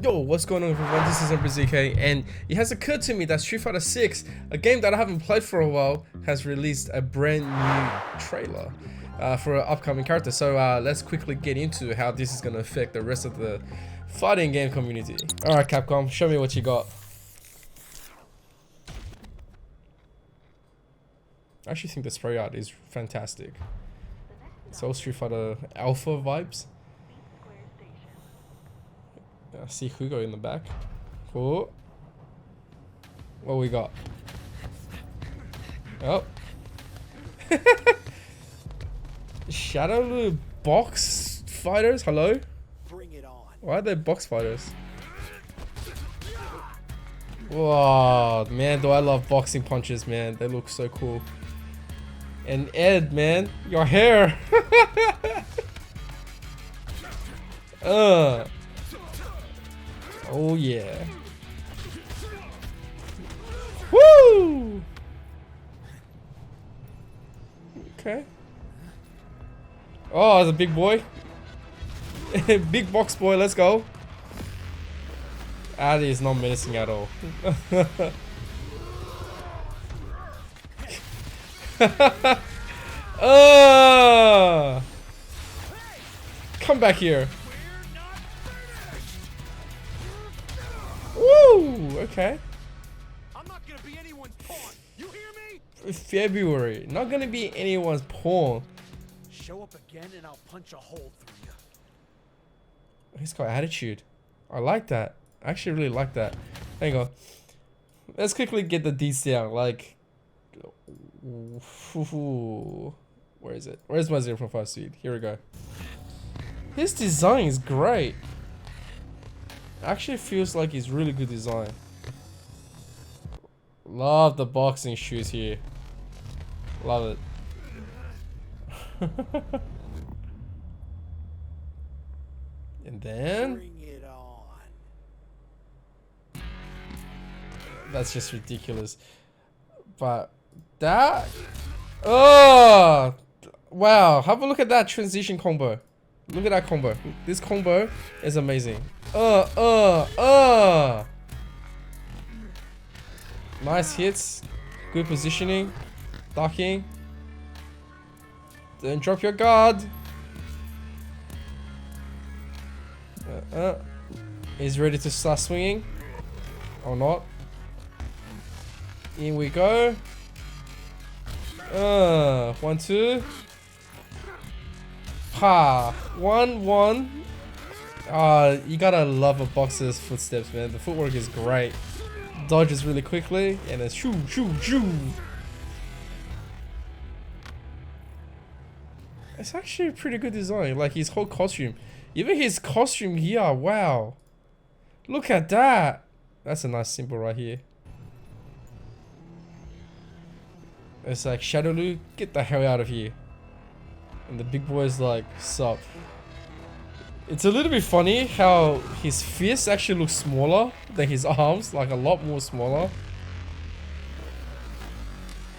Yo, what's going on everyone, this is ZK, and it has occurred to me that Street Fighter 6, a game that I haven't played for a while, has released a brand new trailer for an upcoming character. So let's quickly get into how this is going to affect the rest of the fighting game community. Alright Capcom, show me what you got. I actually think the spray art is fantastic. It's all Street Fighter Alpha vibes. I see Hugo in the back. Cool. What we got? Oh. Shadow box fighters? Hello? Bring it on. Why are they box fighters? Whoa, man, do I love boxing punches, man. They look so cool. And Ed, man, your hair. Oh yeah. Woo! Okay. Oh, the big boy. Big box boy, let's go. Adi is not menacing at all. Come back here. Woo! Okay. I'm not gonna be anyone's pawn. You hear me? February. Not gonna be anyone's pawn. Show up again and I'll punch a hole through you. He's got attitude. I like that. I actually really like that. Hang on. Let's quickly get the deets down. Like, where is it? Where's my 0.5 speed? Here we go. His design is great. Actually feels like it's really good design. Love the boxing shoes here. Love it. And then Bring it on. that's just ridiculous. But that, oh wow, have a look at that transition combo. Look at that combo. This combo is amazing. Nice hits. Good positioning. Ducking. Don't drop your guard. He's ready to start swinging. Or not. In we go. 1, 2. Ha! 1, 1. You gotta love a boxer's footsteps, man. The footwork is great. Dodges really quickly, and then shoo, shoo, shoo. It's actually a pretty good design. Like his whole costume, even his costume here. Wow! Look at that. That's a nice symbol right here. It's like Shadow Lu, get the hell out of here. And the big boy is like, sup. It's a little bit funny how his fists actually look smaller than his arms, like a lot more smaller.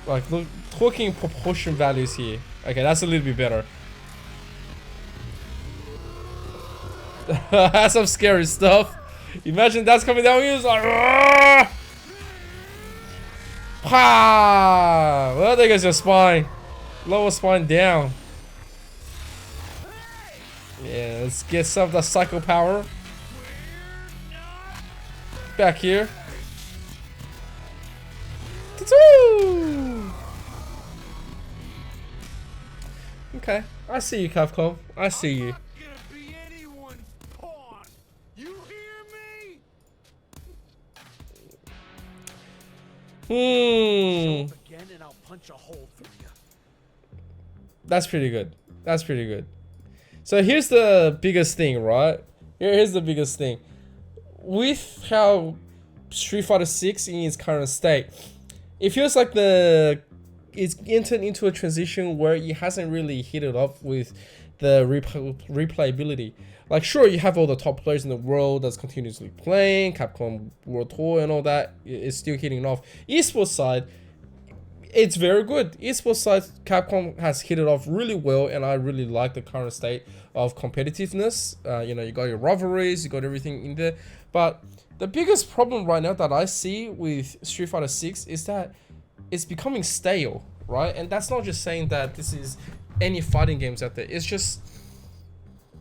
Like, look, talking proportion values here. Okay, that's a little bit better. That's some scary stuff. Imagine that's coming down here, it's like, Argh! Pa! Well, there goes your spine. Lower spine down. Yeah, let's get some of the psycho power. Back here. Okay, I see you, Capcom. I see you. I'm not gonna be anyone's pawn. You hear me? Show up again and I'll punch a hole through you. That's pretty good. That's pretty good. So here's the biggest thing, right? Here's the biggest thing. With how Street Fighter 6 in its current state, it feels like it's entered into a transition where it hasn't really hit it up with the replayability. Like, sure, you have all the top players in the world that's continuously playing, Capcom World Tour and all that is still hitting off. Esports side, it's very good. Esports side, Capcom has hit it off really well, and I really like the current state of competitiveness. You know, you got your rivalries, you got everything in there. But the biggest problem right now that I see with Street Fighter 6 is that it's becoming stale, right? And that's not just saying that this is any fighting games out there. It's just,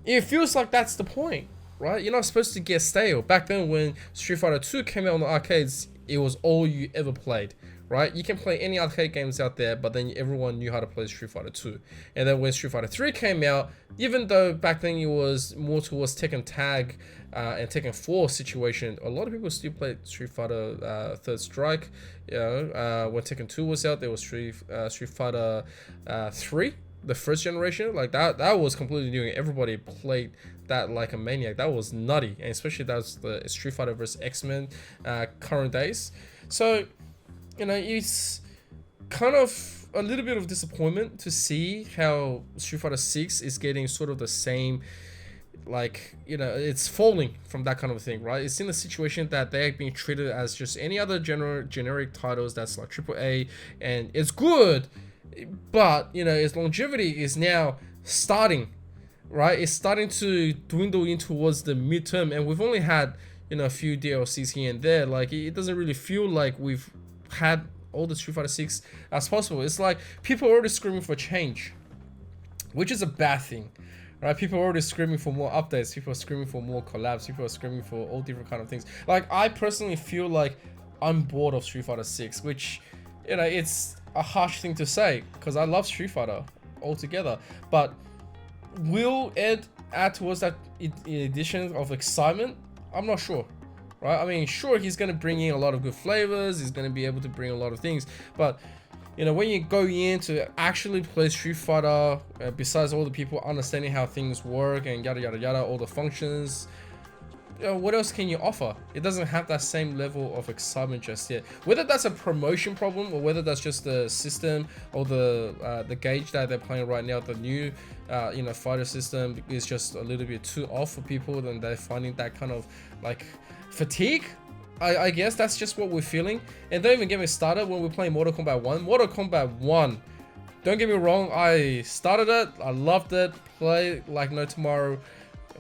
it feels like that's the point, right? You're not supposed to get stale. Back then when Street Fighter 2 came out on the arcades, it was all you ever played, right? You can play any arcade games out there, but then everyone knew how to play Street Fighter 2. And then when Street Fighter 3 came out, even though back then it was more towards Tekken Tag and Tekken 4 situation, a lot of people still played Street Fighter Third Strike. You know, when Tekken 2 was out, there was Street Fighter 3, the first generation. Like that was completely new. Everybody played that like a maniac. That was nutty, and especially that was the Street Fighter vs X-Men current days. So, you know, it's kind of a little bit of disappointment to see how Street Fighter 6 is getting sort of the same, like, you know, it's falling from that kind of thing, right? It's in a situation that they're being treated as just any other generic titles that's like AAA, and it's good, but, you know, its longevity is now starting, right? It's starting to dwindle in towards the midterm, and we've only had, you know, a few DLCs here and there. Like, it doesn't really feel like we've had all the Street Fighter 6 as possible. It's like people are already screaming for change, which is a bad thing, right? People are already screaming for more updates. People are screaming for more collabs. People are screaming for all different kind of things. Like, I personally feel like I'm bored of Street Fighter 6, which, you know, it's a harsh thing to say because I love Street Fighter altogether. But will Ed add towards that addition of excitement? I'm not sure. Right? I mean, sure, he's going to bring in a lot of good flavors. He's going to be able to bring a lot of things. But, you know, when you go in to actually play Street Fighter, besides all the people understanding how things work and yada, yada, yada, all the functions, you know, what else can you offer? It doesn't have that same level of excitement just yet. Whether that's a promotion problem or whether that's just the system or the gauge that they're playing right now, the new, you know, fighter system is just a little bit too off for people, then they're finding that kind of, like, fatigue. I guess that's just what we're feeling. And don't even get me started when we're playing Mortal Kombat 1. Mortal Kombat 1, don't get me wrong, I started it, I loved it, played like no tomorrow,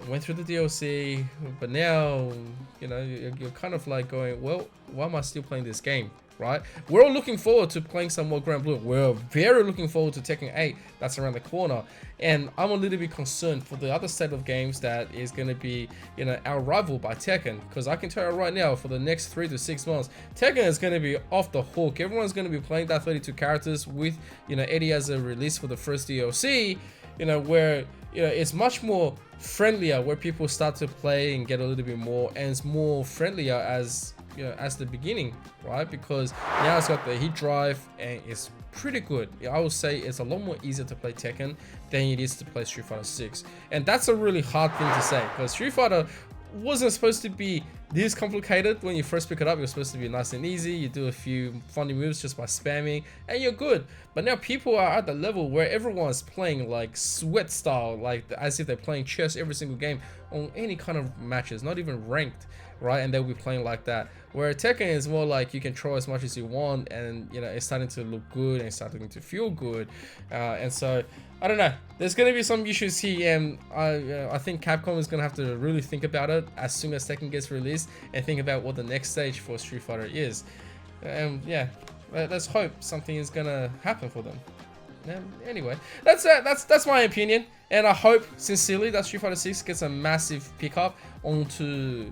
went through the DLC, but now, you know, you're kind of like going, well, why am I still playing this game, right? We're all looking forward to playing some more Grand Blue. We're very looking forward to Tekken 8, that's around the corner. And I'm a little bit concerned for the other set of games that is going to be, you know, our rival by Tekken. Because I can tell you right now, for the next 3 to 6 months, Tekken is going to be off the hook. Everyone's going to be playing that 32 characters with, you know, Eddie as a release for the first DLC, you know, where, you know, it's much more friendlier, where people start to play and get a little bit more, and it's more friendlier as, you know, as the beginning, right? Because now it's got the heat drive and it's pretty good. I would say it's a lot more easier to play Tekken than it is to play Street Fighter 6. And that's a really hard thing to say, because Street Fighter wasn't supposed to be this complicated. When you first pick it up, you're supposed to be nice and easy. You do a few funny moves just by spamming and you're good. But now people are at the level where everyone's playing like sweat style, like as if they're playing chess every single game on any kind of matches, not even ranked, right? And they'll be playing like that. Where Tekken is more like you can throw as much as you want, and, you know, it's starting to look good and it's starting to feel good. And so I don't know, there's going to be some issues here, and I think Capcom is going to have to really think about it as soon as Tekken gets released and think about what the next stage for Street Fighter is. And yeah, let's hope something is going to happen for them. Anyway, that's my opinion, and I hope sincerely that Street Fighter 6 gets a massive pickup onto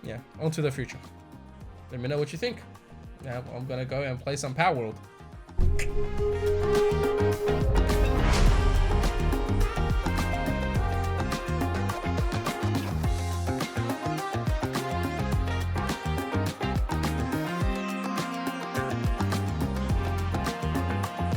the future. Let me know what you think. Now I'm gonna go and play some Power World.